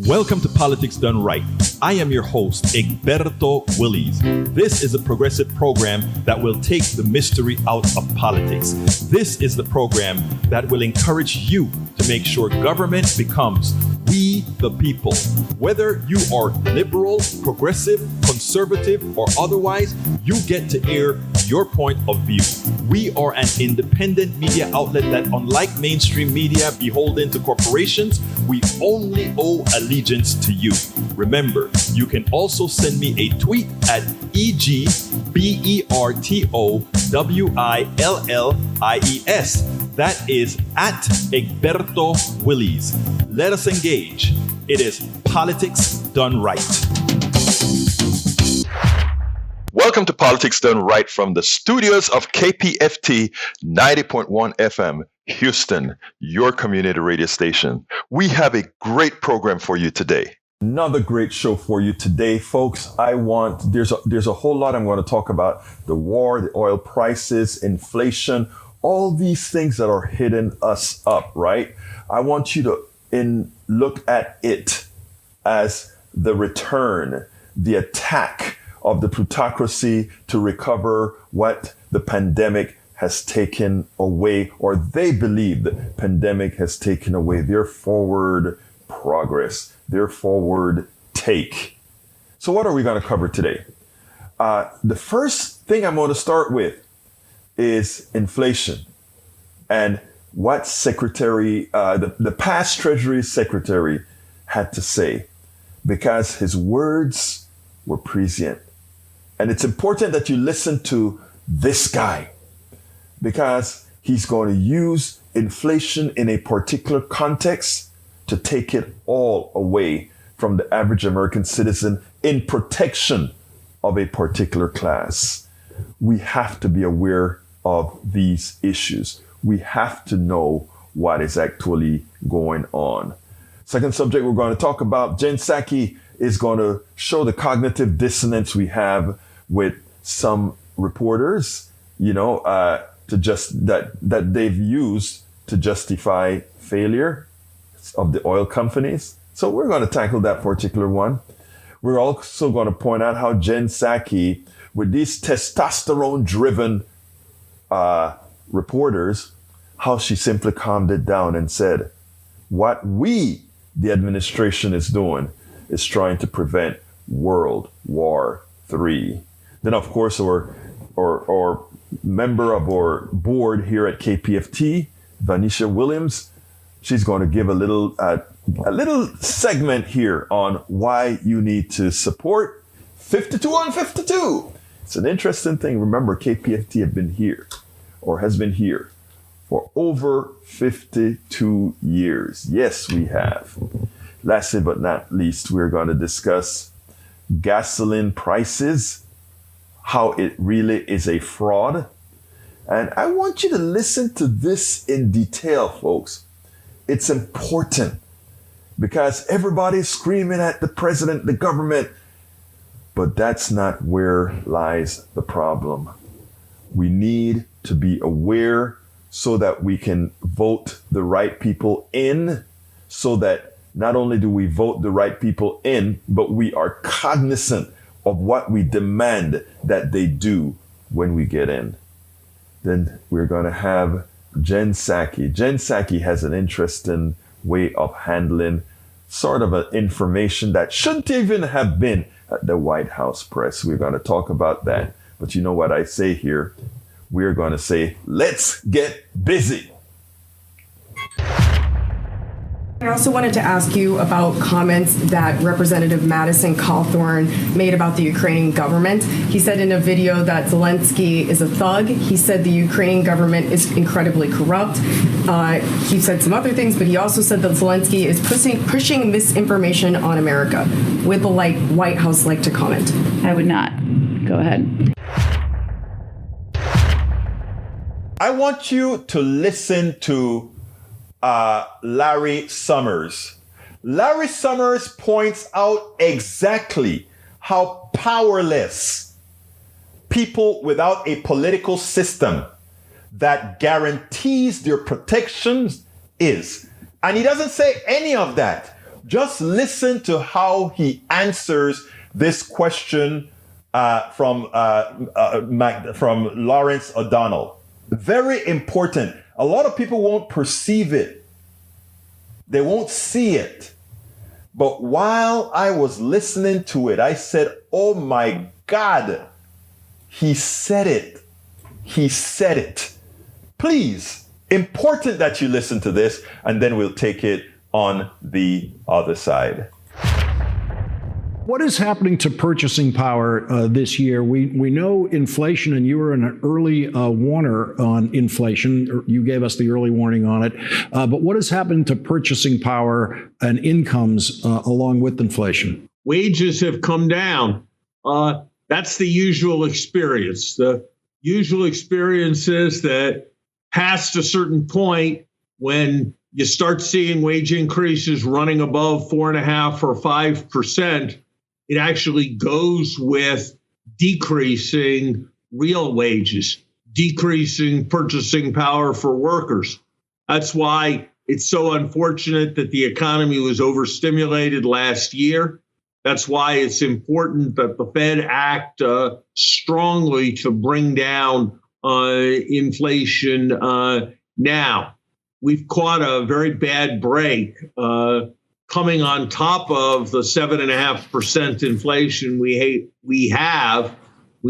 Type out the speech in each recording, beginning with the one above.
Welcome to Politics Done Right. I am your host, Egberto Willies. This is a progressive program that will take the mystery out of politics. This is the program that will encourage you to make sure government becomes we the people. Whether you are liberal, progressive, conservative, or otherwise, you get to air your point of view. We are an independent media outlet that, unlike mainstream media beholden to corporations, we only owe allegiance to you. Remember, you can also send me a tweet at EGBERTOWILLIES. That is at Egberto Willies. Let us engage. It is Politics Done Right. Welcome to Politics Done Right from the studios of KPFT 90.1 FM, Houston, your community radio station. We have a great program for you today. Another great show for you today, folks. There's a whole lot I'm going to talk about: the war, the oil prices, inflation, all these things that are hitting us up, right? I want you to look at it as the return, the attack of the plutocracy to recover what the pandemic has taken away, or they believe the pandemic has taken away, their forward progress, their forward take. So what are we going to cover today? The first thing I'm going to start with is inflation and what the past Treasury Secretary had to say, because his words were prescient. And it's important that you listen to this guy, because he's going to use inflation in a particular context to take it all away from the average American citizen in protection of a particular class. We have to be aware of these issues. We have to know what is actually going on. Second subject we're going to talk about, Jen Psaki is going to show the cognitive dissonance we have with some reporters, that they've used to justify failure of the oil companies. So we're going to tackle that particular one. We're also going to point out how Jen Psaki, with these testosterone-driven reporters, how she simply calmed it down and said, what the administration is doing is trying to prevent World War III. Then, of course, our member of our board here at KPFT, Vanisha Williams, she's going to give a little segment here on why you need to support 52 on 52. It's an interesting thing. Remember, KPFT has been here for over 52 years. Yes, we have. Lastly but not least, we're going to discuss gasoline prices, how it really is a fraud. And I want you to listen to this in detail, folks. It's important because everybody's screaming at the president, the government, but that's not where lies the problem. We need to be aware so that we can vote the right people in, so that not only do we vote the right people in, but we are cognizant of what we demand that they do when we get in. Then we're going to have Jen Psaki. Jen Psaki has an interesting way of handling sort of an information that shouldn't even have been at the White House press. We're going to talk about that. But you know what I say here? We're going to say, let's get busy. I also wanted to ask you about comments that Representative Madison Cawthorn made about the Ukrainian government. He said in a video that Zelensky is a thug. He said the Ukrainian government is incredibly corrupt. He said some other things, but he also said that Zelensky is pushing misinformation on America. Would the White House like to comment? I would not. Go ahead. I want you to listen to Larry Summers. Larry Summers points out exactly how powerless people without a political system that guarantees their protections is. And he doesn't say any of that Just listen to how he answers this question from Lawrence O'Donnell. Very important. A lot of people won't perceive it. They won't see it. But while I was listening to it, I said, oh my God, he said it. He said it. Please, important that you listen to this, and then we'll take it on the other side. What is happening to purchasing power this year? We know inflation, and you were an early warner on inflation. You gave us the early warning on it. But what has happened to purchasing power and incomes along with inflation? Wages have come down. That's the usual experience. The usual experience is that past a certain point, when you start seeing wage increases running above 4.5% or 5%, it actually goes with decreasing real wages, decreasing purchasing power for workers. That's why it's so unfortunate that the economy was overstimulated last year. That's why it's important that the Fed act strongly to bring down inflation now. We've caught a very bad break coming on top of the 7.5% inflation we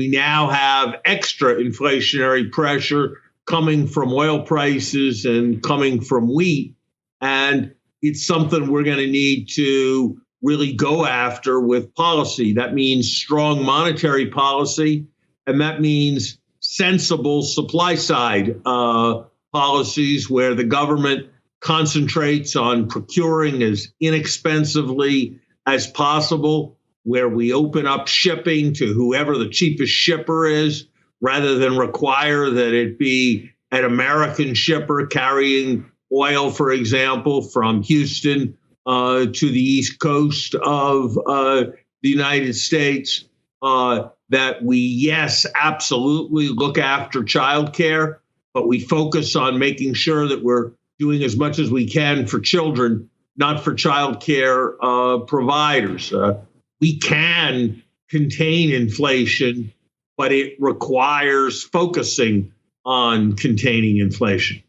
now have extra inflationary pressure coming from oil prices and coming from wheat. And it's something we're going to need to really go after with policy. That means strong monetary policy, and that means sensible supply side policies where the government concentrates on procuring as inexpensively as possible, where we open up shipping to whoever the cheapest shipper is, rather than require that it be an American shipper carrying oil, for example, from Houston to the East Coast of the United States. That we, yes, absolutely look after childcare, but we focus on making sure that we're doing as much as we can for children, not for child care providers. We can contain inflation, but it requires focusing on containing inflation.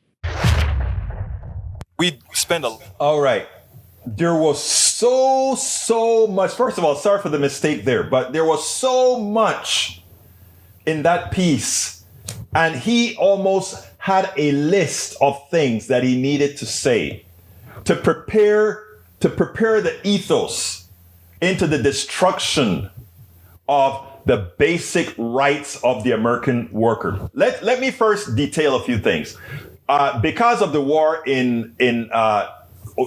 We spend a... All right. There was so much. First of all, sorry for the mistake there, but there was so much in that piece. And he almost had a list of things that he needed to say to prepare the ethos into the destruction of the basic rights of the American worker. Let me first detail a few things. Because of the war in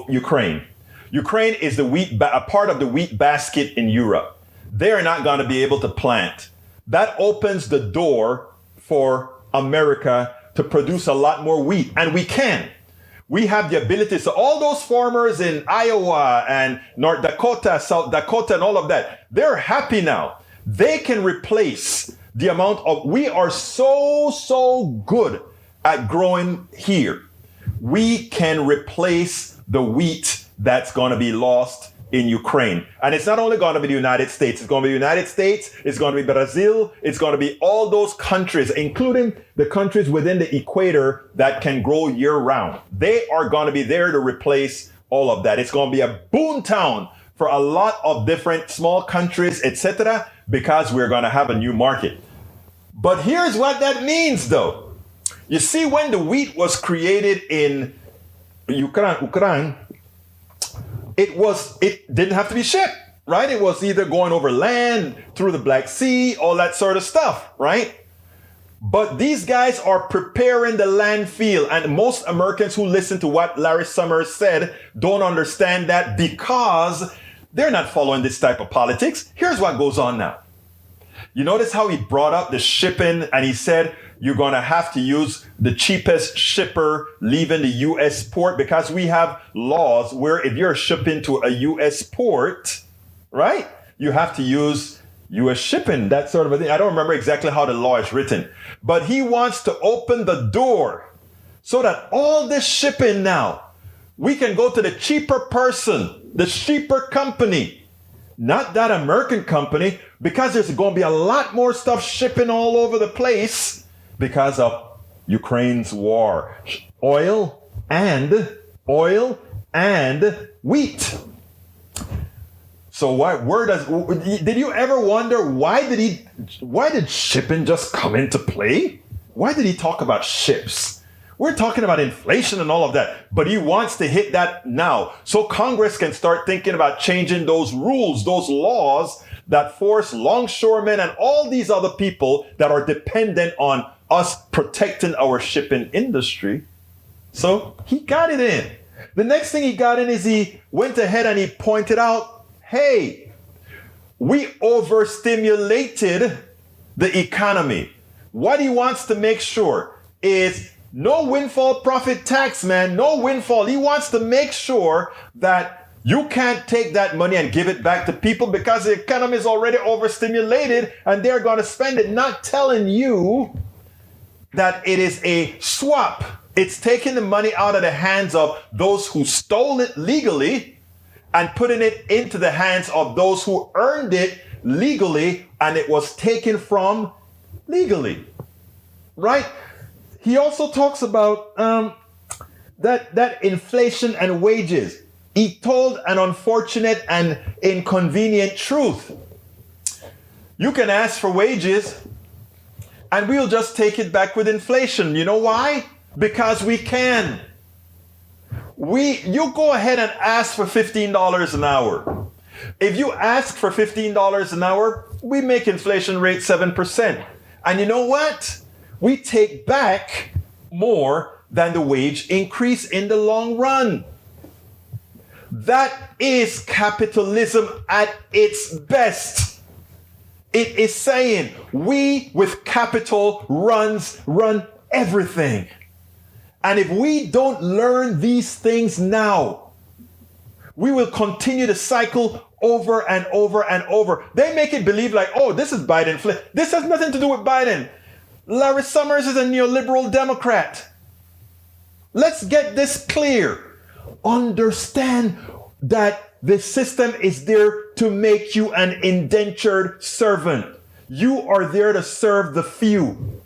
Ukraine, Ukraine is a part of the wheat basket in Europe. They are not going to be able to plant. That opens the door for America to produce a lot more wheat, and we can. We have the ability. So all those farmers in Iowa and North Dakota, South Dakota, and all of that, they're happy now. They can replace the amount of, we are so good at growing here. We can replace the wheat that's going to be lost in Ukraine. And it's not only going to be the United States. It's going to be the United States. It's going to be Brazil. It's going to be all those countries, including the countries within the equator that can grow year round. They are going to be there to replace all of that. It's going to be a boom town for a lot of different small countries, etc., because we're going to have a new market. But here's what that means, though. You see, when the wheat was created in Ukraine, it didn't have to be shipped, right? It was either going over land, through the Black Sea, all that sort of stuff, right? But these guys are preparing the landfill, and most Americans who listen to what Larry Summers said don't understand that because they're not following this type of politics. Here's what goes on now. You notice how he brought up the shipping, and he said, you're going to have to use the cheapest shipper leaving the U.S. port, because we have laws where if you're shipping to a U.S. port, right, you have to use U.S. shipping, that sort of a thing. I don't remember exactly how the law is written, but he wants to open the door so that all this shipping now, we can go to the cheaper person the cheaper company, not that American company, because there's going to be a lot more stuff shipping all over the place because of Ukraine's war. Oil and wheat. So did you ever wonder why did shipping just come into play? Why did he talk about ships? We're talking about inflation and all of that, but he wants to hit that now. So Congress can start thinking about changing those rules, those laws that force longshoremen and all these other people that are dependent on us protecting our shipping industry. So he got it in. The next thing he got in is he went ahead and he pointed out, hey, we overstimulated the economy. What he wants to make sure is no windfall profit tax, man, no windfall. He wants to make sure that you can't take that money and give it back to people because the economy is already overstimulated and they're going to spend it, not telling you that it is a swap. It's taking the money out of the hands of those who stole it legally and putting it into the hands of those who earned it legally and it was taken from legally, right? He also talks about that inflation and wages. He told an unfortunate and inconvenient truth. You can ask for wages and we'll just take it back with inflation. You know why? Because we can. You go ahead and ask for $15 an hour. If you ask for $15 an hour, we make inflation rate 7%. And you know what? We take back more than the wage increase in the long run. That is capitalism at its best. It is saying we with capital run everything. And if we don't learn these things now, we will continue to cycle over and over and over. They make it believe like, oh, this is Biden. This has nothing to do with Biden. Larry Summers is a neoliberal Democrat. Let's get this clear. Understand that the system is there to make you an indentured servant. You are there to serve the few.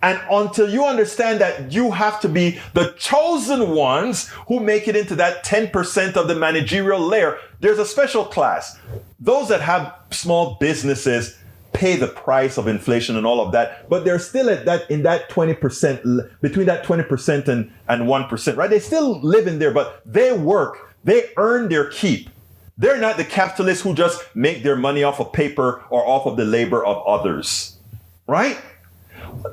And until you understand that you have to be the chosen ones who make it into that 10% of the managerial layer, there's a special class. Those that have small businesses pay the price of inflation and all of that, but they're still in that 20%, between that 20% and 1%, right? They still live in there, but they work, they earn their keep. They're not the capitalists who just make their money off of paper or off of the labor of others, right?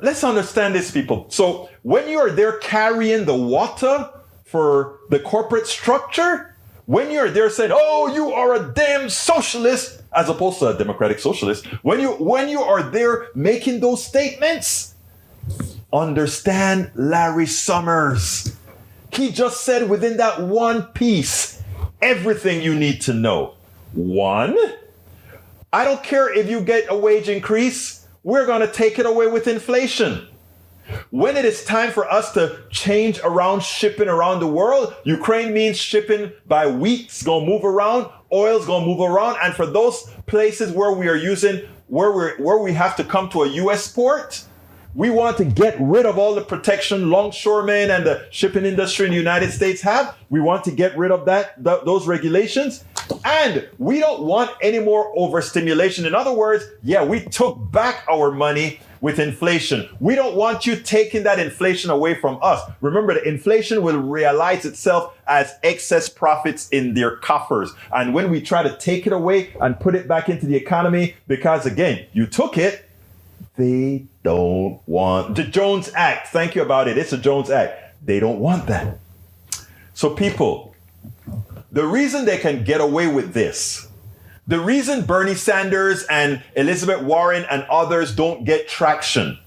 Let's understand this, people. So when you are there carrying the water for the corporate structure, when you're there saying, oh, you are a damn socialist, as opposed to a democratic socialist, when you are there making those statements, understand Larry Summers. He just said within that one piece, everything you need to know. One, I don't care if you get a wage increase, we're going to take it away with inflation. When it is time for us to change around shipping around the world, Ukraine means shipping by weeks, going to move around, oil's going to move around. And for those places where we are using, where we have to come to a U.S. port, we want to get rid of all the protection longshoremen and the shipping industry in the United States have. We want to get rid of those regulations. And we don't want any more overstimulation. In other words, we took back our money with inflation. We don't want you taking that inflation away from us. Remember, the inflation will realize itself as excess profits in their coffers. And when we try to take it away and put it back into the economy, because again, you took it, they don't want the Jones Act. Thank you about it. It's a Jones Act. They don't want that. So people, the reason they can get away with this, the reason Bernie Sanders and Elizabeth Warren and others don't get traction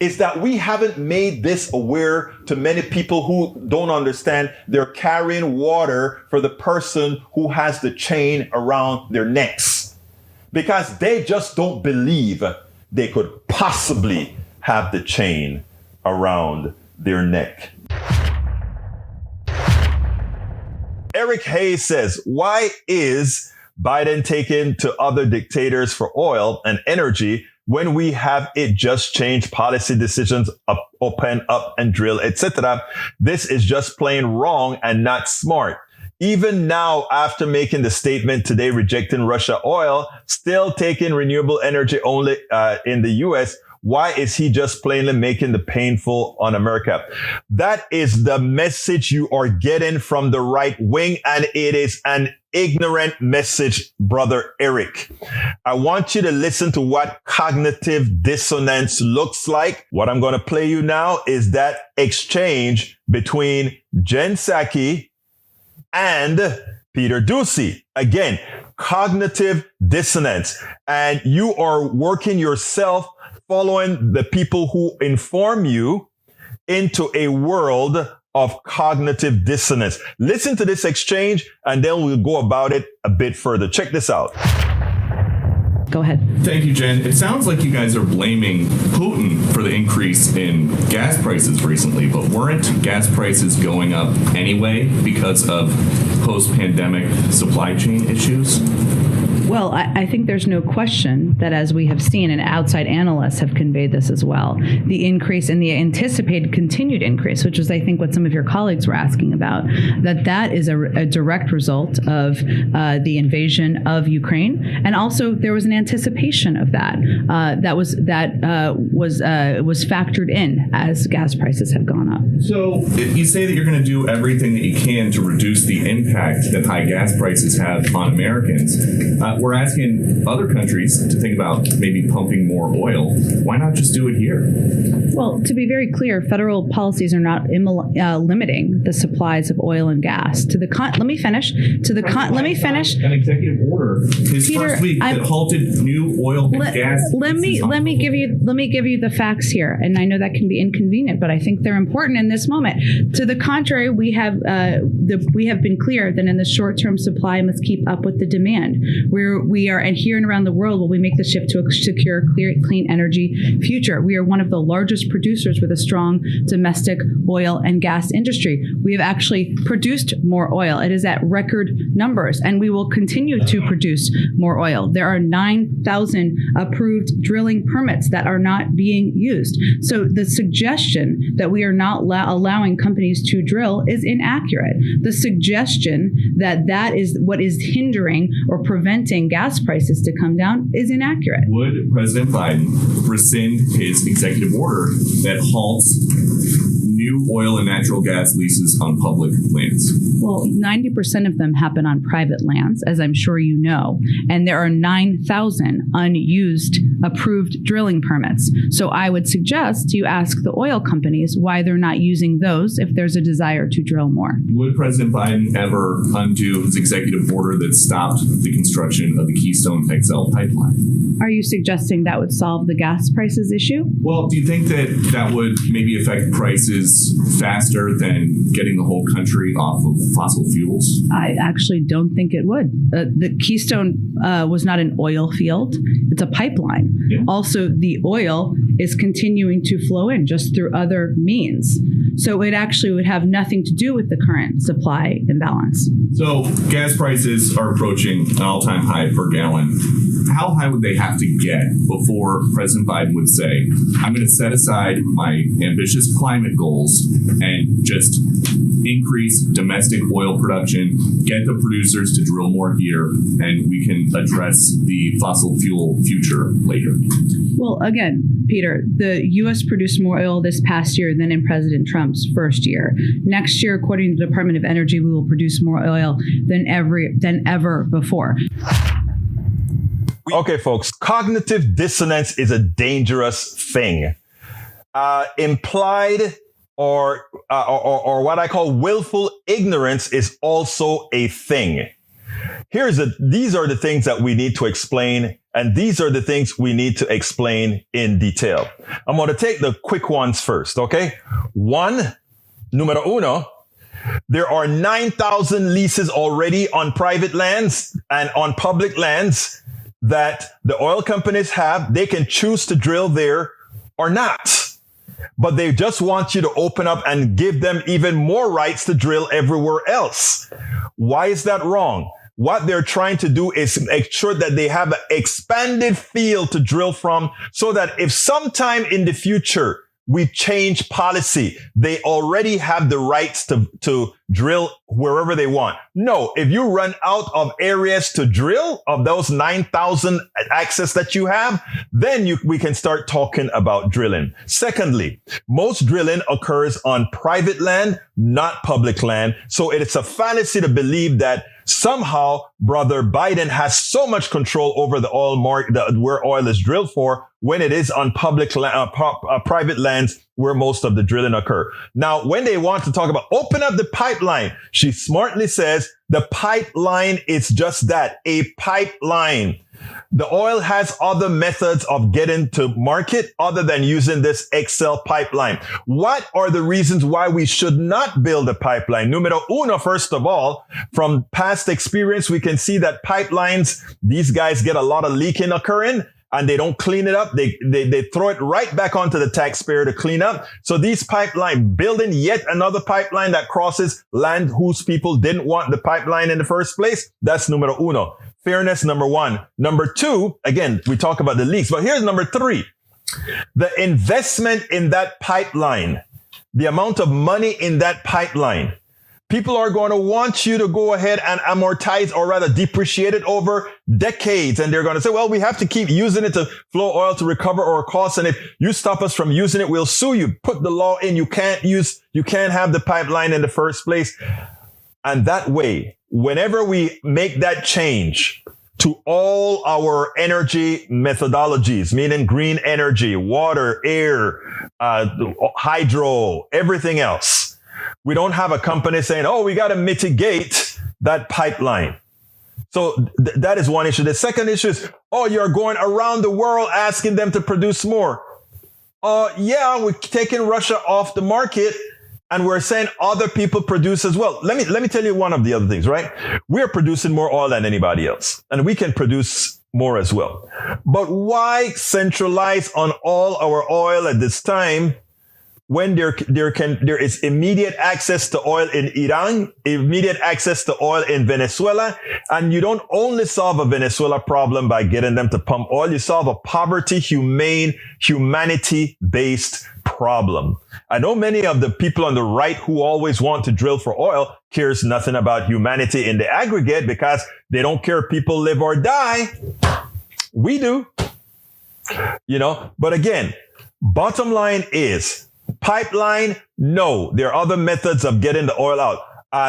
is that we haven't made this aware to many people who don't understand they're carrying water for the person who has the chain around their necks, because they just don't believe they could possibly have the chain around their neck. Eric Eric Hayes says, why is Biden taking to other dictators for oil and energy when we have it just changed policy decisions, open up and drill, etc.? This is just plain wrong and not smart. Even now, after making the statement today rejecting Russia oil, still taking renewable energy only in the U.S., why is he just plainly making the painful on America? That is the message you are getting from the right wing, and it is an ignorant message, brother Eric. I want you to listen to what cognitive dissonance looks like. What I'm going to play you now is that exchange between Jen Psaki and Peter Doocy. Again, cognitive dissonance. And you are working yourself following the people who inform you into a world of cognitive dissonance. Listen to this exchange and then we'll go about it a bit further. Check this out. Go ahead. Thank you, Jen. It sounds like you guys are blaming Putin for the increase in gas prices recently, but weren't gas prices going up anyway because of post-pandemic supply chain issues? Well, I think there's no question that, as we have seen, and outside analysts have conveyed this as well, the increase in the anticipated continued increase, which is, I think, what some of your colleagues were asking about, that is a direct result of the invasion of Ukraine, and also there was an anticipation of that was factored in as gas prices have gone up. So you say that you're going to do everything that you can to reduce the impact that high gas prices have on Americans. We're asking other countries to think about maybe pumping more oil. Why not just do it here? Well, to be very clear, federal policies are not limiting the supplies of oil and gas. Let me finish. Let me finish. An executive order his Peter, first week that halted new oil and gas. Let me give you the facts here, and I know that can be inconvenient, but I think they're important in this moment. To the contrary, we have been clear that in the short term, supply must keep up with the demand. We are, and here and around the world, will we make the shift to a secure, clean energy future? We are one of the largest producers with a strong domestic oil and gas industry. We have actually produced more oil. It is at record numbers, and we will continue to produce more oil. There are 9,000 approved drilling permits that are not being used. So the suggestion that we are not allowing companies to drill is inaccurate. The suggestion that is what is hindering or preventing gas prices to come down is inaccurate. Would President Biden rescind his executive order that halts new oil and natural gas leases on public lands? Well, 90% of them happen on private lands, as I'm sure you know, and there are 9,000 unused approved drilling permits. So I would suggest you ask the oil companies why they're not using those if there's a desire to drill more. Would President Biden ever undo his executive order that stopped the construction of the Keystone XL pipeline? Are you suggesting that would solve the gas prices issue? Well, do you think that would maybe affect prices faster than getting the whole country off of fossil fuels? I actually don't think it would. The Keystone was not an oil field. It's a pipeline. Yeah. Also, the oil is continuing to flow in just through other means. So it actually would have nothing to do with the current supply imbalance. So gas prices are approaching an all-time high per gallon. How high would they have to get before President Biden would say, I'm going to set aside my ambitious climate goals and just increase domestic oil production, get the producers to drill more here, and we can address the fossil fuel future later? Well, again, Peter, the U.S. produced more oil this past year than in President Trump's first year. Next year, according to the Department of Energy, we will produce more oil than ever before. Okay, folks, cognitive dissonance is a dangerous thing. Implied or what I call willful ignorance is also a thing. These are the things that we need to explain, and these are the things we need to explain in detail. I'm going to take the quick ones first, okay? Numero uno, there are 9,000 leases already on private lands and on public lands that the oil companies have. They can choose to drill there or not. but they just want you to open up and give them even more rights to drill everywhere else. Why is that wrong? What they're trying to do is make sure that they have an expanded field to drill from, so that if sometime in the future we change policy, they already have the rights to drill wherever they want. No, if you run out of areas to drill, of those 9,000 access that you have, then we can start talking about drilling. Secondly, most drilling occurs on private land, not public land. So it's a fallacy to believe that somehow Brother Biden has so much control over the oil market, where oil is drilled for, when it is on public private lands where most of the drilling occur. Now, when they want to talk about open up the pipeline, she smartly says the pipeline is just that, a pipeline. The oil has other methods of getting to market other than using this XL pipeline. What are the reasons why we should not build a pipeline? Numero uno, first of all, from past experience, we can see that pipelines, these guys get a lot of leaking occurring, and they don't clean it up. They throw it right back onto the taxpayer to clean up. So these pipeline, building yet another pipeline that crosses land whose people didn't want the pipeline in the first place, that's numero uno. Fairness, number one. Number two, again, we talk about the leaks, but here's number three. The investment in that pipeline, the amount of money in that pipeline, people are going to want you to go ahead and amortize, or rather depreciate it over decades. And they're going to say, well, we have to keep using it to flow oil to recover our costs. And if you stop us from using it, we'll sue you. Put the law in. You can't have the pipeline in the first place. And that way, whenever we make that change to all our energy methodologies, meaning green energy, water, air, hydro, everything else, we don't have a company saying, oh, we got to mitigate that pipeline. So that is one issue. The second issue is, oh, you're going around the world asking them to produce more. Yeah, we're taking Russia off the market, and we're saying other people produce as well. Let me tell you one of the other things, right? We're producing more oil than anybody else, and we can produce more as well. But why centralize on all our oil at this time when there is immediate access to oil in Iran, immediate access to oil in Venezuela, and you don't only solve a Venezuela problem by getting them to pump oil, you solve a poverty, humanity-based problem. I know many of the people on the right who always want to drill for oil cares nothing about humanity in the aggregate, because they don't care if people live or die. We do. But again, bottom line is, pipeline, no. There are other methods of getting the oil out.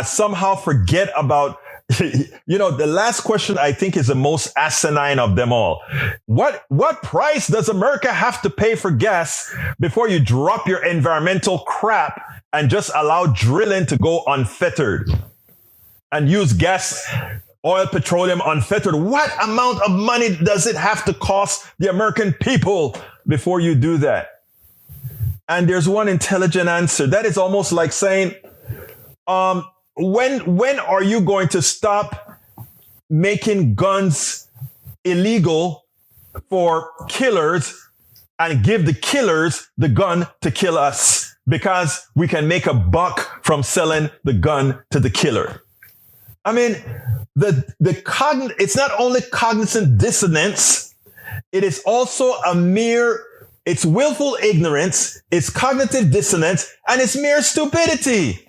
Somehow forget about, the last question I think is the most asinine of them all. What price does America have to pay for gas before you drop your environmental crap and just allow drilling to go unfettered and use gas, oil, petroleum unfettered? What amount of money does it have to cost the American people before you do that? And there's one intelligent answer. That is almost like saying, when are you going to stop making guns illegal for killers and give the killers the gun to kill us, because we can make a buck from selling the gun to the killer? I mean, it's not only cognizant dissonance, it is also it's willful ignorance, it's cognitive dissonance, and it's mere stupidity.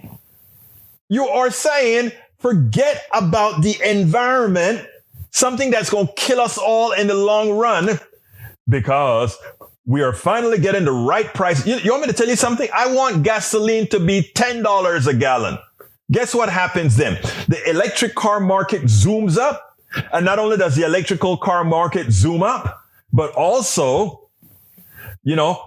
You are saying, forget about the environment, something that's going to kill us all in the long run, because we are finally getting the right price. You want me to tell you something? I want gasoline to be $10 a gallon. Guess what happens then? The electric car market zooms up. And not only does the electrical car market zoom up, but also,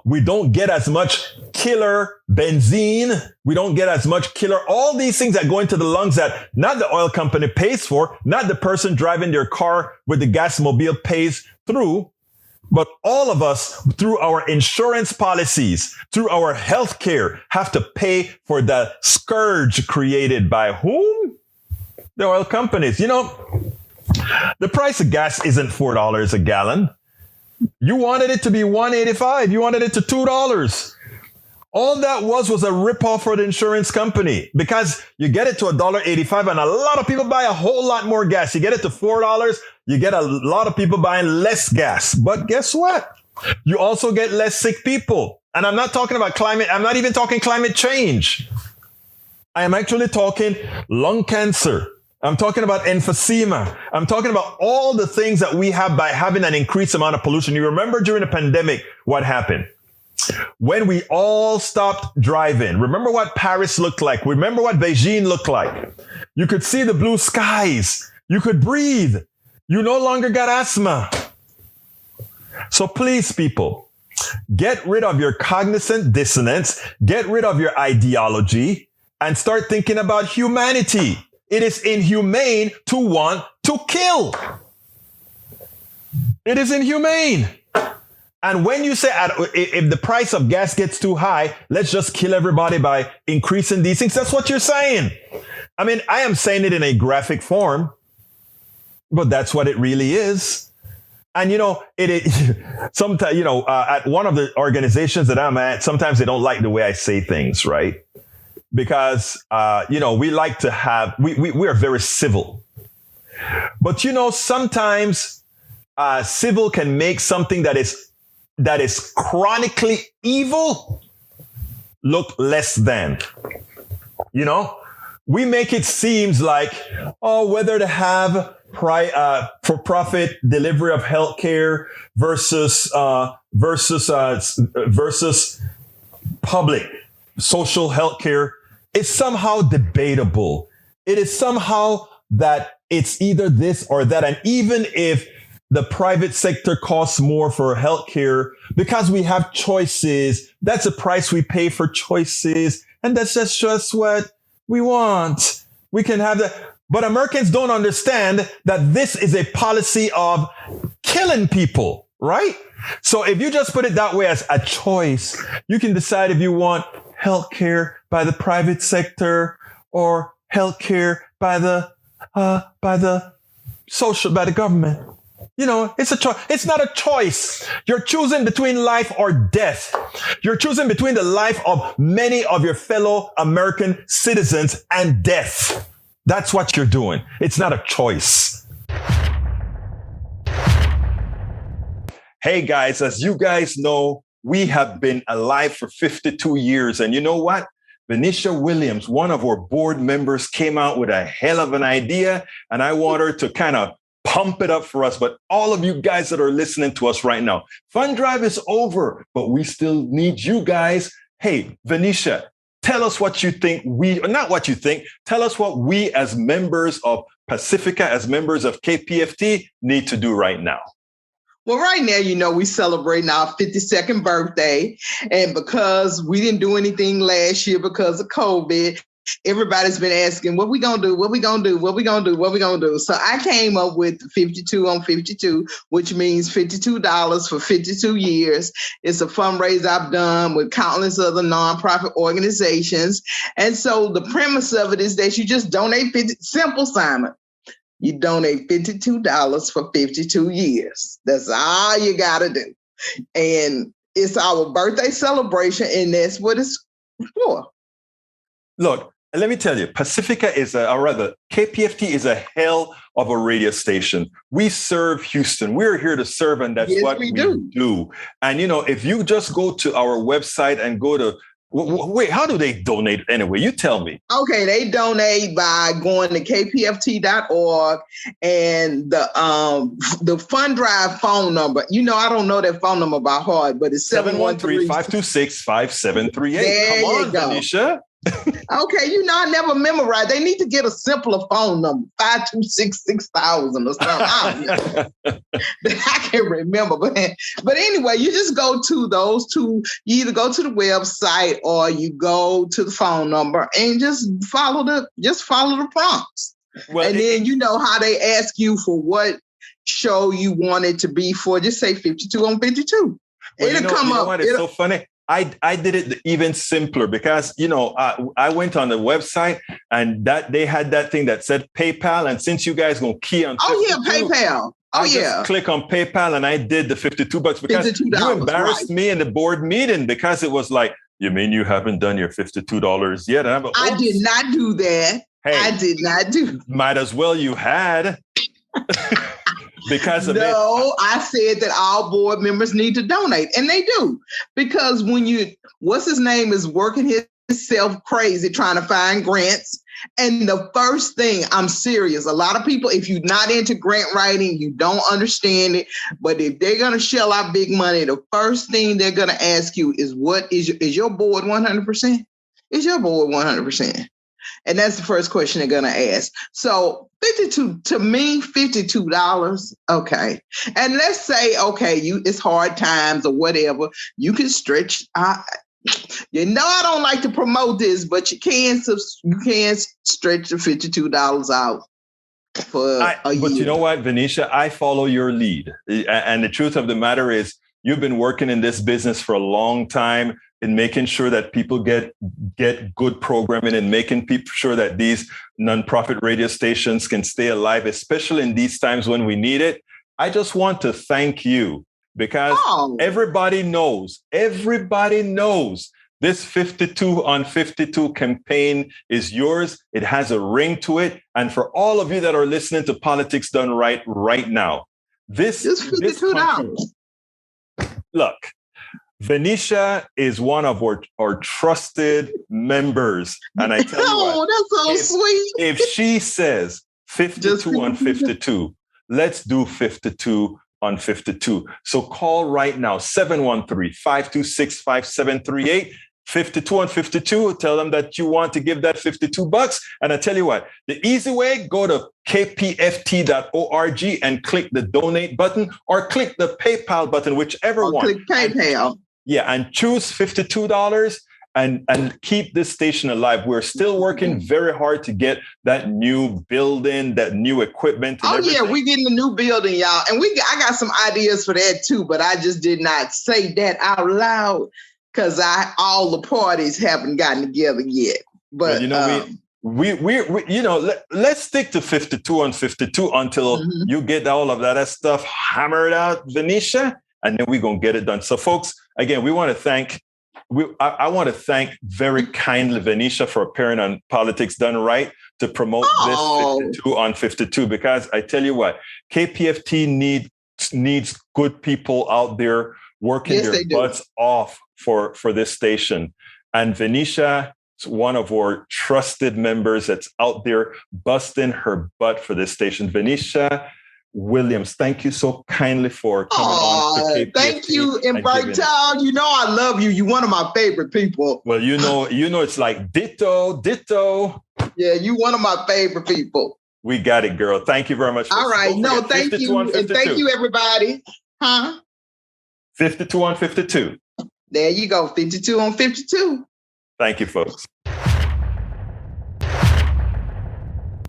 we don't get as much killer benzene. We don't get as much killer, all these things that go into the lungs that not the oil company pays for, not the person driving their car with the gas mobile pays through, but all of us through our insurance policies, through our health care, have to pay for the scourge created by whom? The oil companies. The price of gas isn't $4 a gallon. You wanted it to be $1.85. You wanted it to $2. All that was a ripoff for the insurance company, because you get it to $1.85 and a lot of people buy a whole lot more gas. You get it to $4, you get a lot of people buying less gas. But guess what? You also get less sick people. And I'm not talking about climate. I'm not even talking climate change. I am actually talking lung cancer. I'm talking about emphysema. I'm talking about all the things that we have by having an increased amount of pollution. You remember during the pandemic, what happened? When we all stopped driving, remember what Paris looked like? Remember what Beijing looked like? You could see the blue skies. You could breathe. You no longer got asthma. So please, people, get rid of your cognizant dissonance, get rid of your ideology, and start thinking about humanity. It is inhumane to want to kill. It is inhumane. And when you say, if the price of gas gets too high, let's just kill everybody by increasing these things, that's what you're saying. I mean, I am saying it in a graphic form, but that's what it really is. And, you know, sometimes, you know, at one of the organizations that I'm at, sometimes they don't like the way I say things, right? Because, you know, we like to have, we are very civil. But, you know, sometimes civil can make something that is chronically evil look less than. You know, we make it seems like, oh, whether to have for-profit delivery of healthcare versus public social healthcare is somehow debatable. It is somehow that it's either this or that, and even if the private sector costs more for healthcare, because we have choices, that's the price we pay for choices. And that's just what we want. We can have that. But Americans don't understand that this is a policy of killing people, right? So if you just put it that way as a choice, you can decide if you want healthcare by the private sector or healthcare by the government. You know, it's a choice. It's not a choice. You're choosing between life or death. You're choosing between the life of many of your fellow American citizens and death. That's what you're doing. It's not a choice. Hey guys, as you guys know, we have been alive for 52 years. And you know what? Venetia Williams, one of our board members, came out with a hell of an idea. And I want her to kind of pump it up for us. But all of you guys that are listening to us right now, Fund Drive is over, but we still need you guys. Hey, Venetia, tell us what you think tell us what we as members of Pacifica, as members of KPFT need to do right now. Well, right now, you know, we celebrating our 52nd birthday. And because we didn't do anything last year because of COVID, everybody's been asking, what we going to do? What we going to do? What we going to do? What we going to do? So I came up with 52 on 52, which means $52 for 52 years. It's a fundraiser I've done with countless other nonprofit organizations. And so the premise of it is that you just donate simple, Simon. You donate $52 for 52 years. That's all you got to do. And it's our birthday celebration, and that's what it's for. Look, let me tell you, Pacifica KPFT is a hell of a radio station. We serve Houston. We're here to serve, and that's what we do. And, you know, if you just go to our website and go to, wait, how do they donate anyway? You tell me. Okay, they donate by going to kpft.org, and the Fund Drive phone number. You know, I don't know that phone number by heart, but it's 713-526-5738. Come on, Venetia. Okay, you know, I never memorized. They need to get a simpler phone number, 526-6000 or something. I can't remember, but anyway, you just go to those two. You either go to the website or you go to the phone number and just follow the prompts. Well, and then you know how they ask you for what show you want it to be for. Just say 52 on 52. Well, It'll come up. What? It's so funny. I did it even simpler because, you know, I went on the website and that they had that thing that said PayPal. And since you guys gonna key on, PayPal. Just click on PayPal and I did the $52 because you embarrassed me in the board meeting because it was like You mean you haven't done your $52 yet? I did not do that. Hey, I did not do. Might as well you had. Because of no, I said that all board members need to donate, and they do. Because when what's his name is working himself crazy trying to find grants. And the first thing, I'm serious, a lot of people, if you're not into grant writing, you don't understand it. But if they're going to shell out big money, the first thing they're going to ask you is, what is your board 100%? Is your board 100%? And that's the first question they're going to ask. So $52, okay. And let's say, okay, it's hard times or whatever. You can stretch. I don't like to promote this, but you can stretch the $52 out for a year. But you know what, Venetia, I follow your lead. And the truth of the matter is, you've been working in this business for a long time in making sure that people get good programming and making sure that these nonprofit radio stations can stay alive, especially in these times when we need it. I just want to thank you because everybody knows this 52 on 52 campaign is yours. It has a ring to it. And for all of you that are listening to Politics Done right now, this $52. Look, Venetia is one of our trusted members. And I tell you what, that's so sweet. If she says 52 on 52, let's do 52 on 52. So call right now, 713-526-5738. 52 on 52. Tell them that you want to give that $52. And I tell you what, the easy way, go to kpft.org and click the donate button or click the PayPal button, whichever one. Click PayPal. And choose $52 and keep this station alive. We're still working very hard to get that new building, that new equipment. And everything. Yeah, we're getting a new building, y'all. And I got some ideas for that too, but I just did not say that out loud. Because all the parties haven't gotten together yet. But let's stick to 52 on 52 until you get all of that stuff hammered out, Venetia, and then we're gonna get it done. So, folks, again, I want to thank very kindly Venetia for appearing on Politics Done Right to promote this 52 on 52. Because I tell you what, KPFT needs good people out there working their butts off for this station. And Venetia is one of our trusted members that's out there busting her butt for this station. Venetia Williams, thank you so kindly for coming on to KPFT. Thank you, and Bertal, you know I love you. You're one of my favorite people. Well, you know it's like ditto. Yeah, you one of my favorite people. We got it, girl. Thank you very much. All right. No, thank you. And thank you, everybody. 52 on 52. There you go, 52 on 52. Thank you, folks.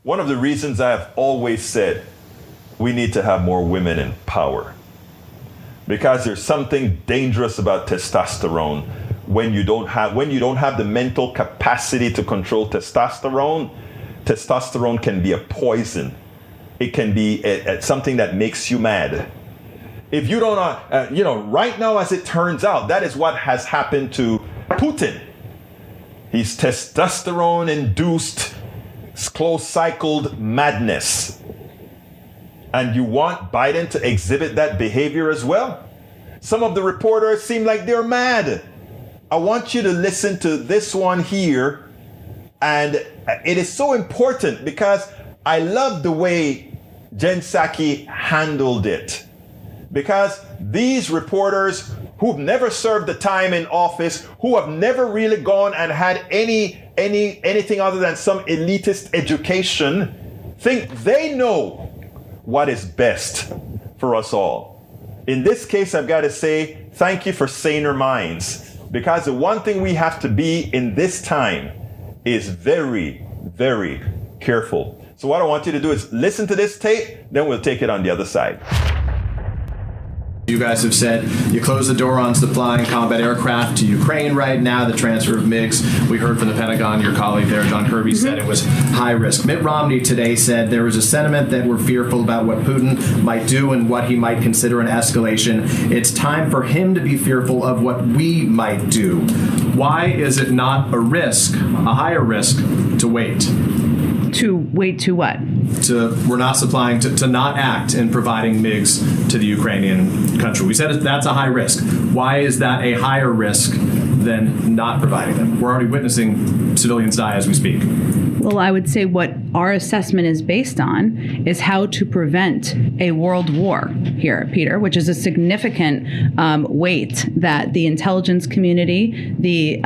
One of the reasons I have always said we need to have more women in power, because there's something dangerous about testosterone. When you don't have the mental capacity to control testosterone can be a poison. It can be something that makes you mad. If you don't, right now, as it turns out, that is what has happened to Putin. He's testosterone-induced, close-cycled madness. And you want Biden to exhibit that behavior as well? Some of the reporters seem like they're mad. I want you to listen to this one here. And it is so important because I love the way Jen Psaki handled it. Because these reporters who've never served a time in office, who have never really gone and had anything other than some elitist education, think they know what is best for us all. In this case, I've got to say, thank you for saner minds. Because the one thing we have to be in this time is very, very careful. So what I want you to do is listen to this tape, then we'll take it on the other side. You guys have said you close the door on supplying combat aircraft to Ukraine right now, the transfer of MiGs. We heard from the Pentagon, your colleague there, John Kirby, said it was high risk. Mitt Romney today said there was a sentiment that we're fearful about what Putin might do and what he might consider an escalation. It's time for him to be fearful of what we might do. Why is it not a risk, a higher risk, to wait? To wait to what? We're not supplying, to not act in providing MiGs to the Ukrainian country. We said that's a high risk. Why is that a higher risk than not providing them? We're already witnessing civilians die as we speak. Well, I would say what our assessment is based on is how to prevent a world war here, Peter, which is a significant weight that the intelligence community, the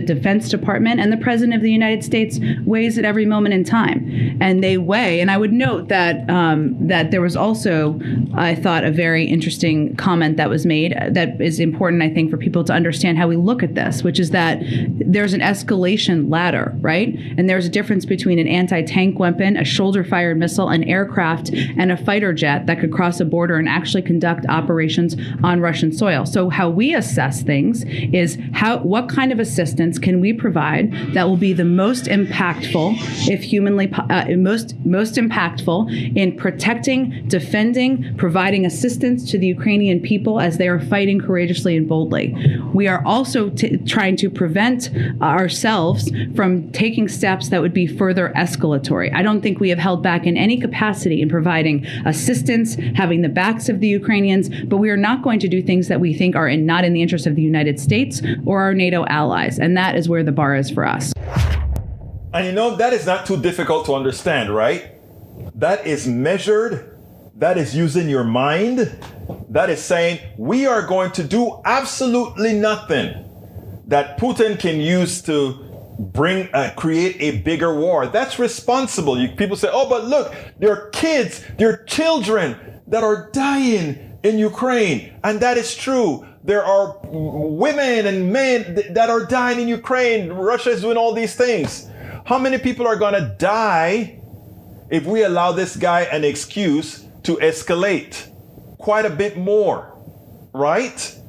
Defense Department, and the President of the United States weighs at every moment in time. And they weigh, and I would note that that there was also, I thought, a very interesting comment that was made that is important, I think, for people to understand how we look at this, which is that there's an escalation ladder, right? And there's a difference between an anti-tank weapon, a shoulder-fired missile, an aircraft, and a fighter jet that could cross a border and actually conduct operations on Russian soil. So how we assess things is what kind of assistance can we provide that will be the most impactful, if humanly most impactful in protecting, defending, providing assistance to the Ukrainian people as they are fighting courageously and boldly. We are also trying to prevent ourselves from taking steps that would be further escalatory. I don't think we have held back in any capacity in providing assistance, having the backs of the Ukrainians, but we are not going to do things that we think are not in the interest of the United States or our NATO allies. And that is where the bar is for us. And you know, that is not too difficult to understand, right? That is measured. That is using your mind. That is saying, we are going to do absolutely nothing that Putin can use to create a bigger war. That's responsible. People say, oh, but look, there are kids, there are children that are dying in Ukraine. And that is true. There are women and men that are dying in Ukraine. Russia is doing all these things. How many people are going to die if we allow this guy an excuse to escalate? Quite a bit more, right?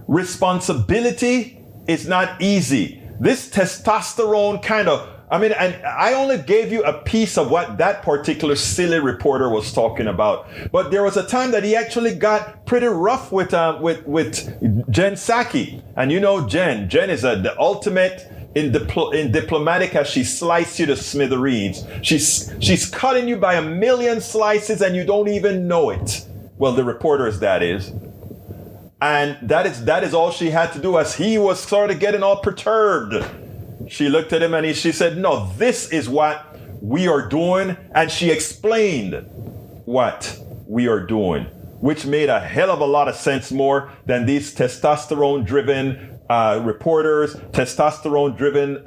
Responsibility is not easy. This testosterone kind of, and I only gave you a piece of what that particular silly reporter was talking about. But there was a time that he actually got pretty rough with Jen Psaki. And you know Jen is the ultimate in diplomatic as she sliced you to smithereens. She's cutting you by a million slices and you don't even know it. Well, the reporters, that is. And that is all she had to do as he was sort of getting all perturbed. She looked at him and she said, no, this is what we are doing. And she explained what we are doing, which made a hell of a lot of sense more than these testosterone-driven reporters, testosterone-driven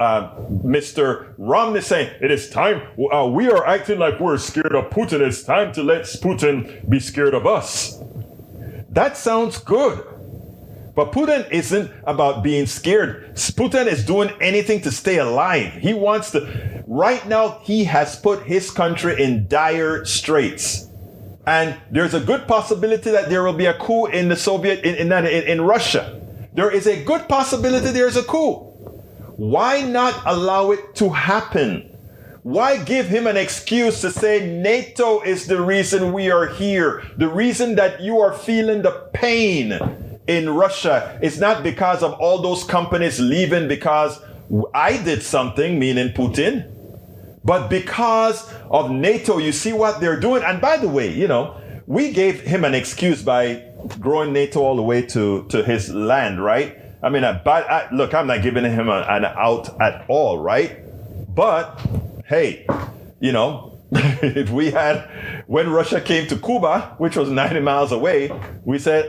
Mr. Romney saying, it is time, we are acting like we're scared of Putin. It's time to let Putin be scared of us. That sounds good. But Putin isn't about being scared. Putin is doing anything to stay alive. He wants to. Right now, he has put his country in dire straits. And there's a good possibility that there will be a coup in the in Russia. There is a good possibility there's a coup. Why not allow it to happen? Why give him an excuse to say NATO is the reason we are here? The reason that you are feeling the pain in Russia is not because of all those companies leaving because I did something, meaning Putin, but because of NATO. You see what they're doing. And by the way, we gave him an excuse by growing NATO all the way to his land, right? Look, I'm not giving him an out at all, right? But hey, if we had, when Russia came to Cuba, which was 90 miles away, we said,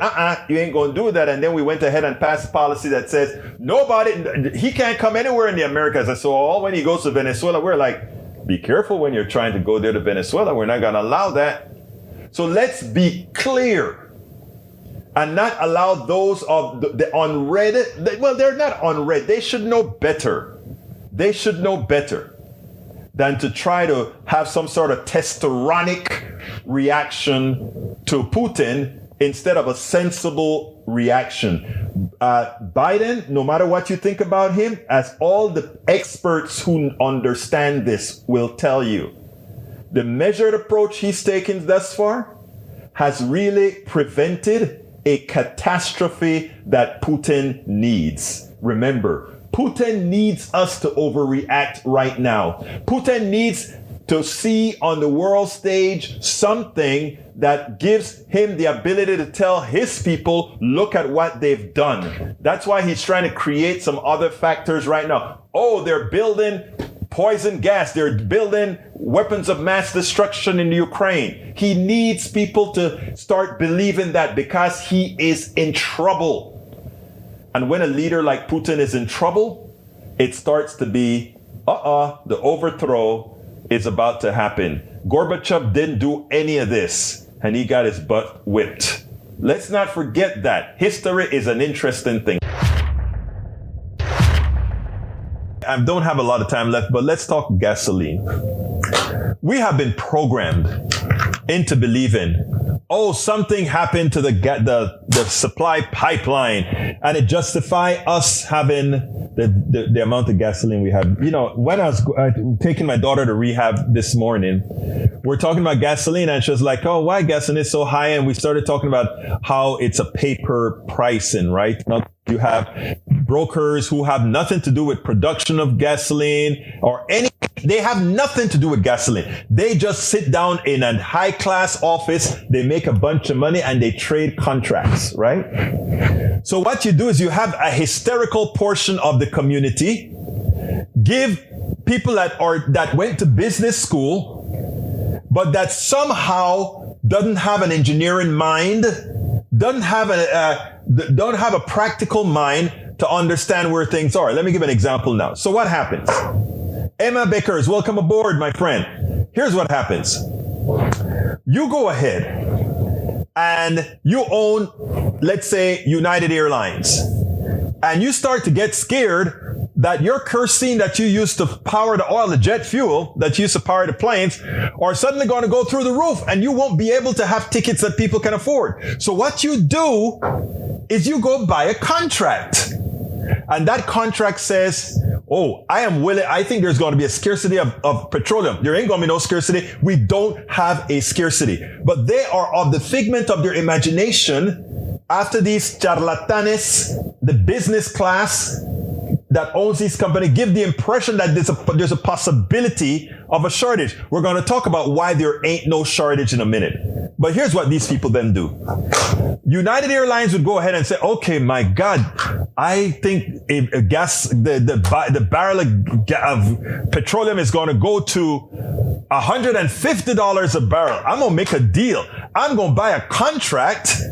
you ain't going to do that. And then we went ahead and passed a policy that says, he can't come anywhere in the Americas. And so all when he goes to Venezuela, we're like, be careful when you're trying to go there to Venezuela. We're not going to allow that. So let's be clear and not allow those of the unread. Well, they're not unread. They should know better. They should know better than to try to have some sort of testosteronic reaction to Putin instead of a sensible reaction. Biden, no matter what you think about him, as all the experts who understand this will tell you, the measured approach he's taken thus far has really prevented a catastrophe that Putin needs. Remember, Putin needs us to overreact right now. Putin needs to see on the world stage something that gives him the ability to tell his people, look at what they've done. That's why he's trying to create some other factors right now. Oh, they're building poison gas. They're building weapons of mass destruction in Ukraine. He needs people to start believing that because he is in trouble. And when a leader like Putin is in trouble, it starts to be, the overthrow is about to happen. Gorbachev didn't do any of this, and he got his butt whipped. Let's not forget that. History is an interesting thing. I don't have a lot of time left, but let's talk gasoline. We have been programmed into believing, something happened to the supply pipeline, and it justify us having the amount of gasoline we have. You know, when I was taking my daughter to rehab this morning, we're talking about gasoline, and she was like, oh, why gasoline is so high? And we started talking about how it's a paper pricing, right? Now, you have brokers who have nothing to do with production of gasoline or they have nothing to do with gasoline. They just sit down in a high class office, they make a bunch of money, and they trade contracts, right? So what you do is you have a hysterical portion of the community, give people that went to business school, but that somehow doesn't have an engineering mind, don't have a practical mind to understand where things are. Let me give an example now. So what happens? Emma Bickers, welcome aboard, my friend. Here's what happens. You go ahead and you own, let's say, United Airlines, and you start to get scared that your kerosene that you used to power the oil, the jet fuel that you used to power the planes, are suddenly going to go through the roof, and you won't be able to have tickets that people can afford. So what you do is you go buy a contract. And that contract says, I think there's going to be a scarcity of petroleum. There ain't going to be no scarcity. We don't have a scarcity. But they are of the figment of their imagination after these charlatanes, the business class that owns these companies, give the impression that there's a possibility of a shortage. We're going to talk about why there ain't no shortage in a minute. But here's what these people then do. United Airlines would go ahead and say, okay, my God, I think the barrel of petroleum is going to go to $150 a barrel. I'm going to make a deal. I'm going to buy a contract,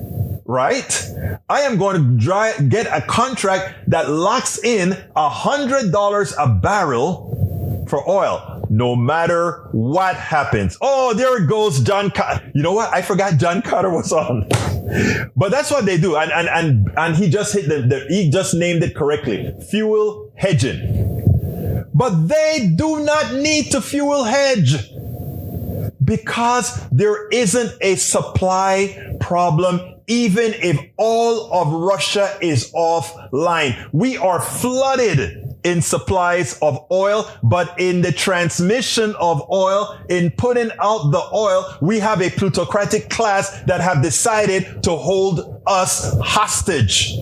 right? I am going to get a contract that locks in $100 a barrel for oil, no matter what happens. Oh, there it goes, John Carter. You know what? I forgot John Carter was on. But that's what they do. And he just he just named it correctly. Fuel hedging. But they do not need to fuel hedge because there isn't a supply problem. Even if all of Russia is offline, we are flooded in supplies of oil, but in the transmission of oil, in putting out the oil, we have a plutocratic class that have decided to hold us hostage.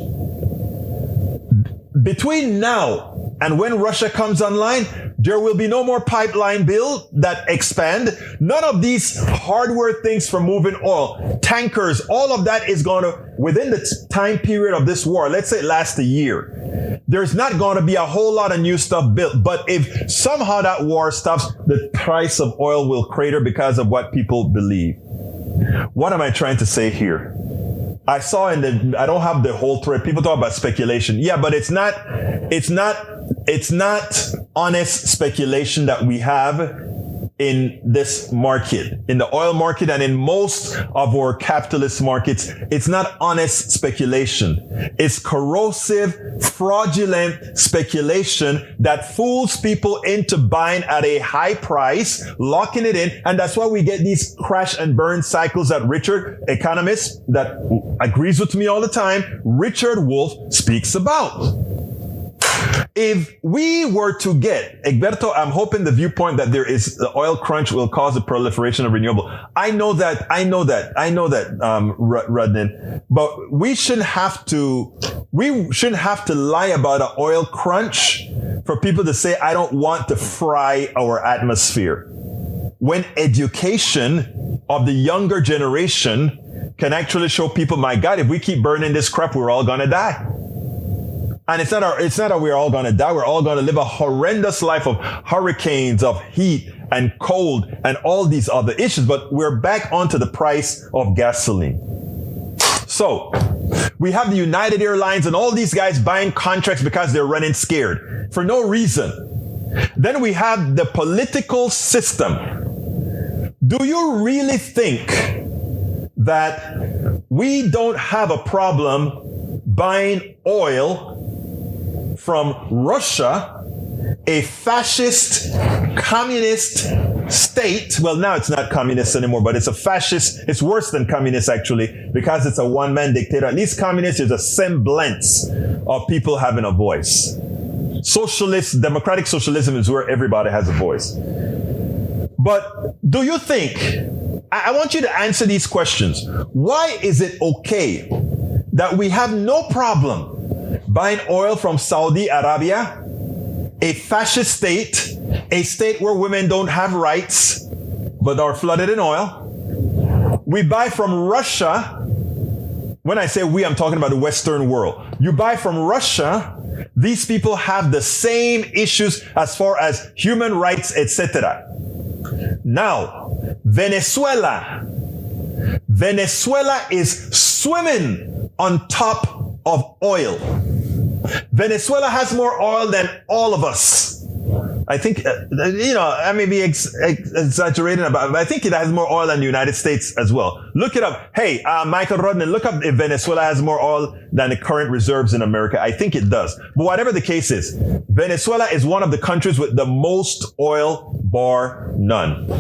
Between now and when Russia comes online, there will be no more pipeline build that expand. None of these hardware things for moving oil, tankers, all of that is going to, within the time period of this war, let's say it lasts a year, there's not going to be a whole lot of new stuff built. But if somehow that war stops, the price of oil will crater because of what people believe. What am I trying to say here? I saw I don't have the whole thread. People talk about speculation. Yeah, but it's not honest speculation that we have in this market, in the oil market and in most of our capitalist markets. It's not honest speculation. It's corrosive, fraudulent speculation that fools people into buying at a high price, locking it in. And that's why we get these crash and burn cycles that Richard, economist that agrees with me all the time, Richard Wolff speaks about. If we were to get, Egberto, I'm hoping the viewpoint that there is the oil crunch will cause the proliferation of renewable. I know that, Rudnin, but we shouldn't have to lie about an oil crunch for people to say, I don't want to fry our atmosphere. When education of the younger generation can actually show people, my God, if we keep burning this crap, we're all gonna die. And it's not that we're all going to die. We're all going to live a horrendous life of hurricanes, of heat and cold and all these other issues. But we're back onto the price of gasoline. So we have the United Airlines and all these guys buying contracts because they're running scared for no reason. Then we have the political system. Do you really think that we don't have a problem buying oil from Russia, a fascist, communist state? Well, now it's not communist anymore, but it's a fascist. It's worse than communist, actually, because it's a one-man dictator. At least communist is a semblance of people having a voice. Socialist, democratic socialism is where everybody has a voice. But do you think, I want you to answer these questions. Why is it okay that we have no problem buying oil from Saudi Arabia, a fascist state, a state where women don't have rights, but are flooded in oil? We buy from Russia. When I say we, I'm talking about the Western world. You buy from Russia. These people have the same issues as far as human rights, etc. Now, Venezuela is swimming on top of oil. Venezuela has more oil than all of us. I think, I may be exaggerating about it, but I think it has more oil than the United States as well. Look it up. Hey, Michael Rodman, look up if Venezuela has more oil than the current reserves in America. I think it does. But whatever the case is, Venezuela is one of the countries with the most oil, bar none.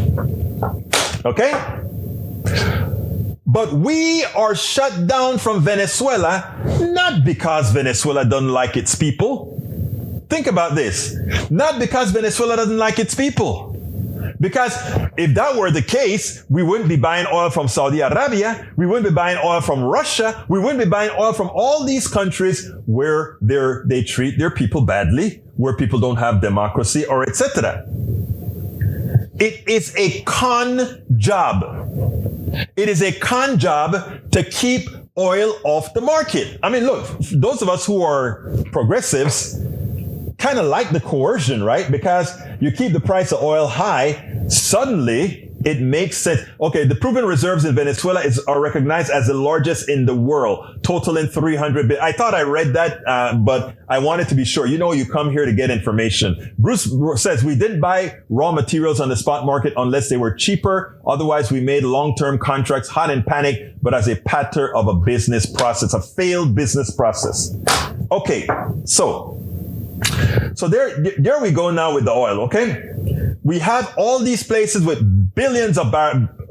Okay? But we are shut down from Venezuela, not because Venezuela doesn't like its people. Think about this. Not because Venezuela doesn't like its people. Because if that were the case, we wouldn't be buying oil from Saudi Arabia. We wouldn't be buying oil from Russia. We wouldn't be buying oil from all these countries where they treat their people badly, where people don't have democracy or etc. It is a con job. It is a con job to keep oil off the market. I mean, look, those of us who are progressives kind of like the coercion, right? Because you keep the price of oil high, suddenly it makes sense. Okay, the proven reserves in Venezuela are recognized as the largest in the world, totaling 300 billion. I thought I read that, but I wanted to be sure. You know, you come here to get information. Bruce says we didn't buy raw materials on the spot market unless they were cheaper. Otherwise, we made long-term contracts hot in panic, but as a pattern of a business process, a failed business process. Okay, so there we go now with the oil, okay? We have all these places with billions of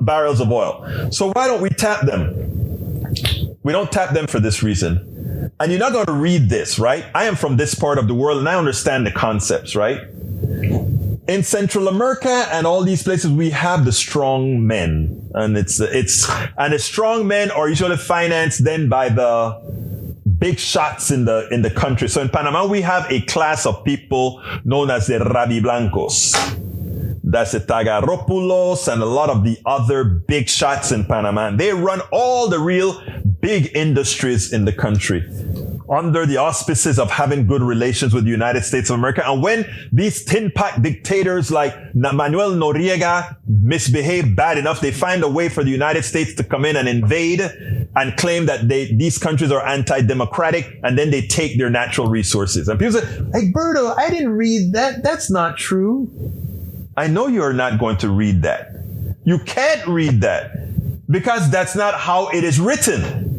barrels of oil. So why don't we tap them? We don't tap them for this reason. And you're not going to read this, right? I am from this part of the world and I understand the concepts, right? In Central America and all these places, we have the strong men. And the strong men are usually financed then by the big shots in the country. So in Panama, we have a class of people known as the Rabiblancos. That's the Tagaropoulos and a lot of the other big shots in Panama. And they run all the real big industries in the country under the auspices of having good relations with the United States of America. And when these tin-pot dictators like Manuel Noriega misbehave bad enough, they find a way for the United States to come in and invade and claim that these countries are anti-democratic, and then they take their natural resources. And people say, Egberto, I didn't read that. That's not true. I know you're not going to read that. You can't read that because that's not how it is written.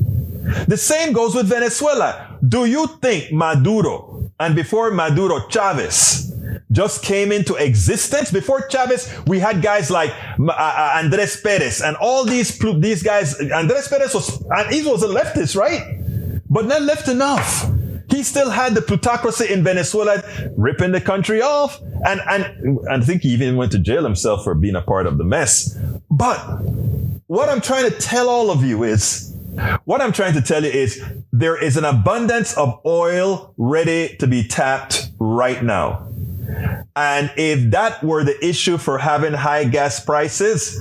The same goes with Venezuela. Do you think Maduro, and before Maduro, Chavez, just came into existence? Before Chavez, we had guys like Andres Perez and all these guys. Andres Perez was a leftist, right? But not left enough. He still had the plutocracy in Venezuela ripping the country off. And I think he even went to jail himself for being a part of the mess. But what I'm trying to tell all of you is, there is an abundance of oil ready to be tapped right now. And if that were the issue for having high gas prices,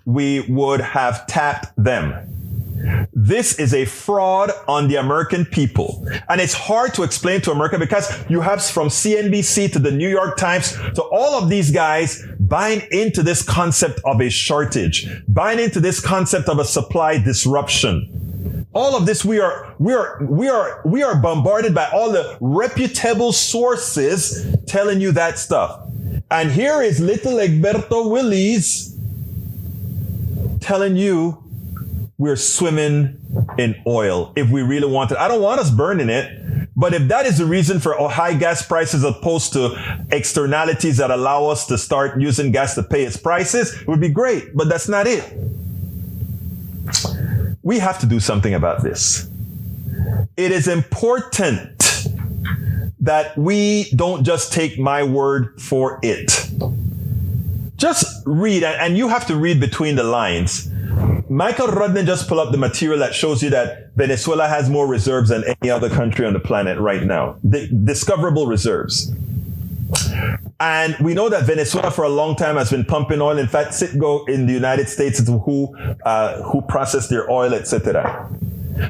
we would have tapped them. This is a fraud on the American people. And it's hard to explain to America because you have from CNBC to the New York Times to all of these guys buying into this concept of a shortage, buying into this concept of a supply disruption. All of this, we are bombarded by all the reputable sources telling you that stuff. And here is little Egberto Willies telling you we're swimming in oil if we really want it. I don't want us burning it, but if that is the reason for high gas prices opposed to externalities that allow us to start using gas to pay its prices, it would be great, but that's not it. We have to do something about this. It is important that we don't just take my word for it. Just read, and you have to read between the lines. Michael Rudden just pulled up the material that shows you that Venezuela has more reserves than any other country on the planet right now. Discoverable reserves. And we know that Venezuela for a long time has been pumping oil. In fact, Citgo in the United States is who process their oil, etc.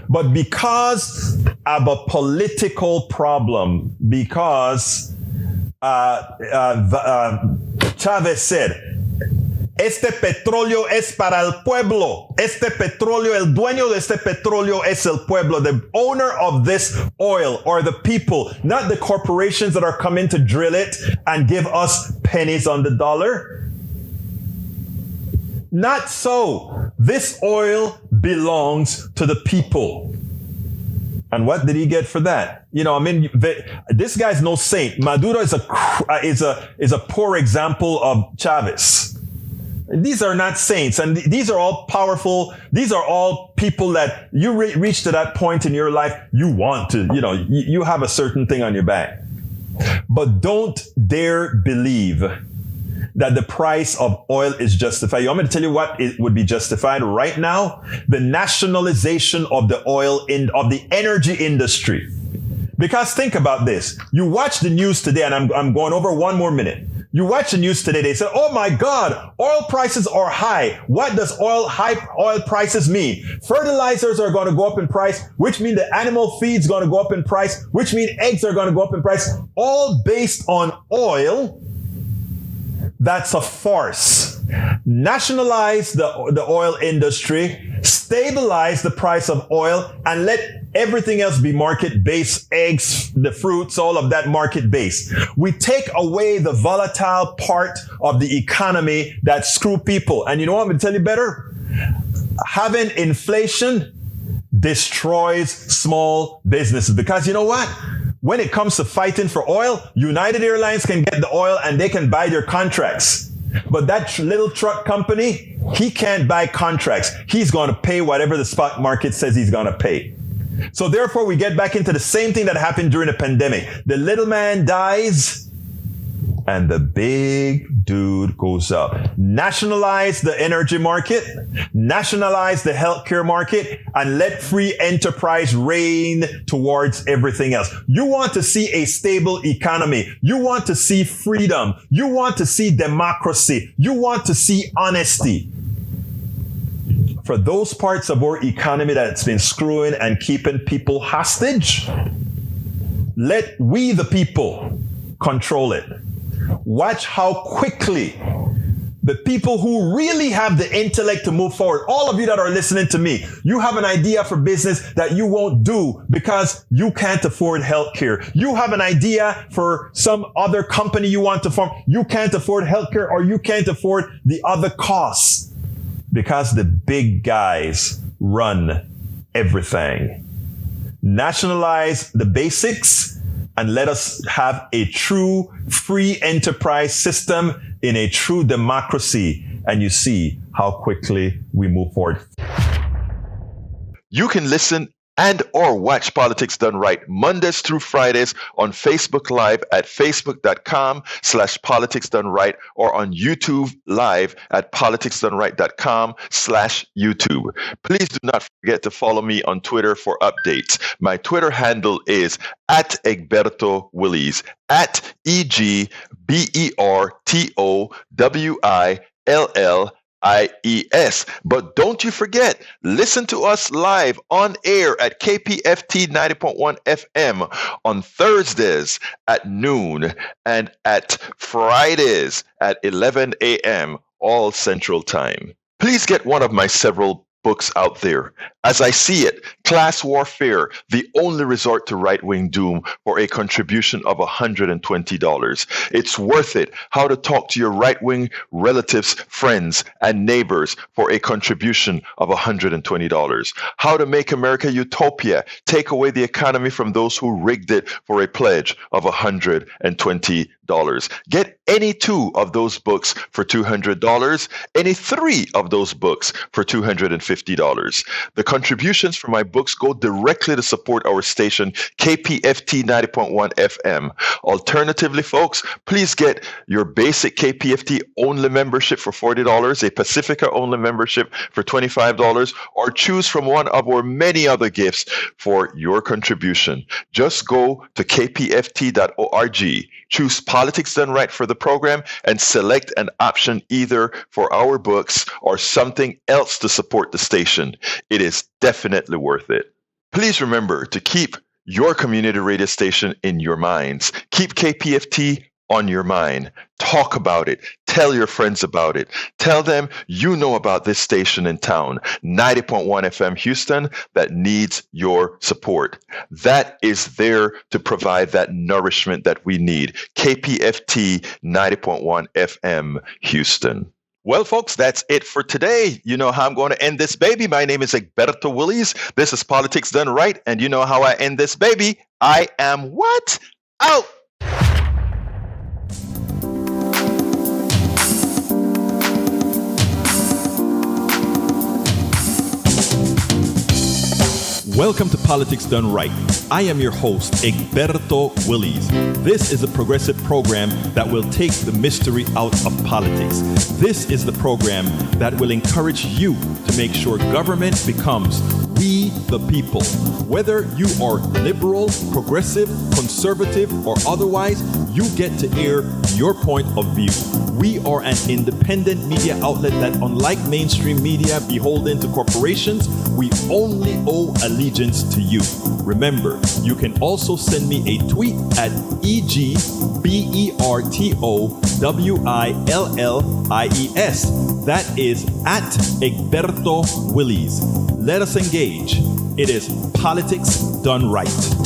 But because of a political problem, because Chavez said, este petróleo es para el pueblo. Este petróleo, el dueño de este petróleo es el pueblo. The owner of this oil are the people, not the corporations that are coming to drill it and give us pennies on the dollar. Not so. This oil belongs to the people. And what did he get for that? You know, I mean, this guy's no saint. Maduro is a poor example of Chavez. These are not saints, and these are all powerful. These are all people that you reach to that point in your life. You want to, you have a certain thing on your back. But don't dare believe that the price of oil is justified. You want me to tell you what it would be justified right now? The nationalization of the of the energy industry. Because think about this. You watch the news today, and I'm going over one more minute. You watch the news today, they say, oh my God, oil prices are high. What does high oil prices mean? Fertilizers are going to go up in price, which means the animal feed's going to go up in price, which means eggs are going to go up in price, all based on oil. That's a farce. Nationalize the oil industry, stabilize the price of oil, and let everything else be market-based, eggs, the fruits, all of that market-based. We take away the volatile part of the economy that screw people. And you know what I'm going to tell you better? Having inflation destroys small businesses. Because you know what? When it comes to fighting for oil, United Airlines can get the oil and they can buy their contracts. But that little truck company, he can't buy contracts. He's going to pay whatever the spot market says he's going to pay. So therefore, we get back into the same thing that happened during the pandemic. The little man dies and the big dude goes up. Nationalize the energy market, nationalize the healthcare market, and let free enterprise reign towards everything else. You want to see a stable economy. You want to see freedom. You want to see democracy. You want to see honesty. For those parts of our economy that's been screwing and keeping people hostage, let we the people control it. Watch how quickly the people who really have the intellect to move forward, all of you that are listening to me, you have an idea for business that you won't do because you can't afford healthcare. You have an idea for some other company you want to form. You can't afford healthcare, or you can't afford the other costs because the big guys run everything. Nationalize the basics and let us have a true free enterprise system in a true democracy. And you see how quickly we move forward. You can listen and or watch Politics Done Right Mondays through Fridays on Facebook Live at facebook.com/Politics Done Right or on YouTube Live at politicsdoneright.com/YouTube. Please do not forget to follow me on Twitter for updates. My Twitter handle is at Egberto Willies, at EGBERTOWILLIES. But don't you forget, listen to us live on air at KPFT 90.1 FM on Thursdays at noon and at Fridays at 11 a.m. all Central Time. Please get one of my several books out there. As I see it, Class Warfare, the only resort to right-wing doom, for a contribution of $120. It's worth it. How to talk to your right-wing relatives, friends, and neighbors for a contribution of $120. How to make America utopia, take away the economy from those who rigged it, for a pledge of $120. Get any two of those books for $200, any three of those books for $250. The contributions from my books go directly to support our station, KPFT 90.1 FM. Alternatively, folks, please get your basic KPFT only membership for $40, a Pacifica only membership for $25, or choose from one of our many other gifts for your contribution. Just go to kpft.org, choose Politics Done Right for the program, and select an option either for our books or something else to support the station. It is definitely worth it. Please remember to keep your community radio station in your minds. Keep KPFT on your mind. Talk about it. Tell your friends about it. Tell them you know about this station in town, 90.1 FM Houston, that needs your support. That is there to provide that nourishment that we need. KPFT 90.1 FM Houston. Well, folks, that's it for today. You know how I'm going to end this baby. My name is Egberto Willies. This is Politics Done Right. And you know how I end this baby. I am what? Out. Welcome to Politics Done Right. I am your host, Egberto Willies. This is a progressive program that will take the mystery out of politics. This is the program that will encourage you to make sure government becomes we the people. Whether you are liberal, progressive, conservative, or otherwise, you get to air your point of view. We are an independent media outlet that, unlike mainstream media beholden to corporations, we only owe allegiance to you. Remember, you can also send me a tweet at EGBERTOWILLIES. That is at Egberto Willies. Let us engage. It is Politics Done Right.